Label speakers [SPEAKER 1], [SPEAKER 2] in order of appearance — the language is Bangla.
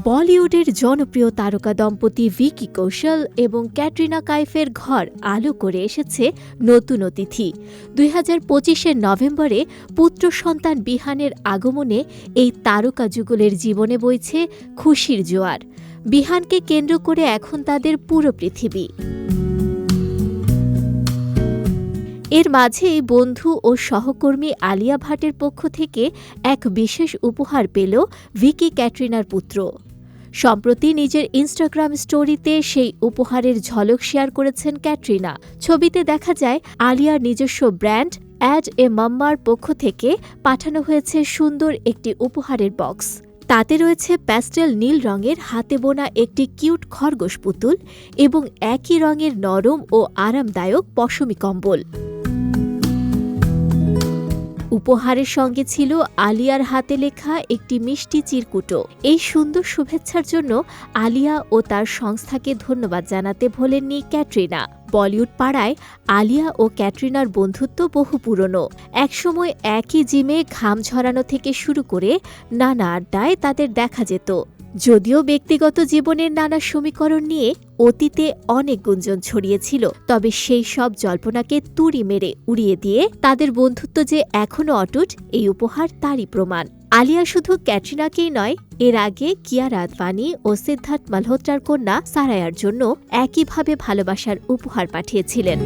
[SPEAKER 1] বলিউডের জনপ্রিয় তারকা দম্পতি ভিকি কৌশল এবং ক্যাটরিনা কাইফের ঘর আলো করে এসেছে নতুন অতিথি। 2025-এর নভেম্বরে পুত্র সন্তান বিহানের আগমনে এই তারকা যুগলের জীবনে বইছে খুশির জোয়ার। বিহানকে কেন্দ্র করে এখন তাদের পুরো পৃথিবী। এর মাঝেই বন্ধু ও সহকর্মী আলিয়া ভাটের পক্ষ থেকে এক বিশেষ উপহার পেল ভিকি ক্যাটরিনার পুত্র। সম্প্রতি নিজের ইনস্টাগ্রাম স্টোরিতে সেই উপহারের ঝলক শেয়ার করেছেন ক্যাটরিনা। ছবিতে দেখা যায় আলিয়ার নিজস্ব ব্র্যান্ড অ্যাড এ মাম্মার পক্ষ থেকে পাঠানো হয়েছে সুন্দর একটি উপহারের বক্স। তাতে রয়েছে প্যাস্টেল নীল রঙের হাতে বোনা একটি কিউট খরগোশ পুতুল এবং একই রঙের নরম ও আরামদায়ক পশমি কম্বল। উপহারের সঙ্গে ছিল আলিয়ার হাতে লেখা একটি মিষ্টি চিরকুটো। এই সুন্দর শুভেচ্ছার জন্য আলিয়া ও তার সংস্থাকে ধন্যবাদ জানাতে ভোলেননি ক্যাটরিনা। বলিউড পাড়ায় আলিয়া ও ক্যাটরিনার বন্ধুত্ব বহু পুরনো। একসময় একই জিমে ঘাম ঝরানো থেকে শুরু করে নানা আড্ডায় তাদের দেখা যেত। যদিও ব্যক্তিগত জীবনের নানা সমীকরণ নিয়ে অতীতে অনেক গুঞ্জন ছড়িয়েছিল, তবে সেই সব জল্পনাকে তুড়ি মেরে উড়িয়ে দিয়ে তাদের বন্ধুত্ব যে এখনও অটুট, এই উপহার তারই প্রমাণ। আলিয়া শুধু ক্যাটরিনাকেই নয়, এর আগে কিয়ারা আদভানি ও সিদ্ধার্থ মালহোত্রার কন্যা সারায়ার জন্য একইভাবে ভালোবাসার উপহার পাঠিয়েছিলেন।